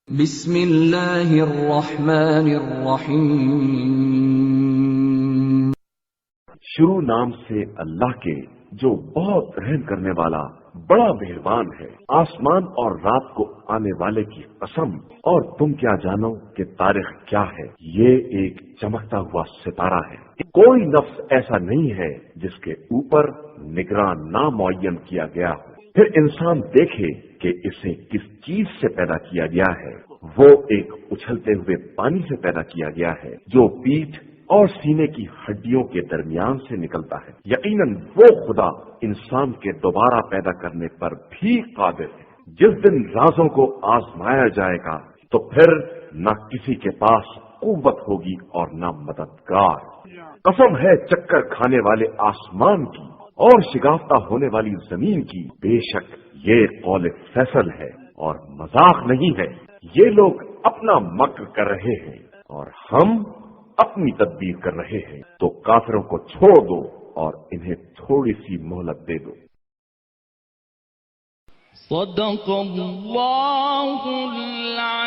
بسم اللہ الرحمن الرحیم۔ شروع نام سے اللہ کے جو بہت رحم کرنے والا بڑا مہربان ہے۔ آسمان اور رات کو آنے والے کی قسم، اور تم کیا جانو کہ تاریخ کیا ہے؟ یہ ایک چمکتا ہوا ستارہ ہے۔ کوئی نفس ایسا نہیں ہے جس کے اوپر نگراں نہ معین کیا گیا ہو۔ پھر انسان دیکھے کہ اسے کس چیز سے پیدا کیا گیا ہے۔ وہ ایک اچھلتے ہوئے پانی سے پیدا کیا گیا ہے جو پیٹھ اور سینے کی ہڈیوں کے درمیان سے نکلتا ہے۔ یقیناً وہ خدا انسان کے دوبارہ پیدا کرنے پر بھی قادر ہے۔ جس دن رازوں کو آزمایا جائے گا تو پھر نہ کسی کے پاس قوت ہوگی اور نہ مددگار۔ قسم ہے چکر کھانے والے آسمان کی اور شگافتہ ہونے والی زمین کی، بے شک یہ قول فیصل ہے اور مذاق نہیں ہے۔ یہ لوگ اپنا مکر کر رہے ہیں اور ہم اپنی تدبیر کر رہے ہیں، تو کافروں کو چھوڑ دو اور انہیں تھوڑی سی مہلت دے دو۔ صدق اللہ العظیم۔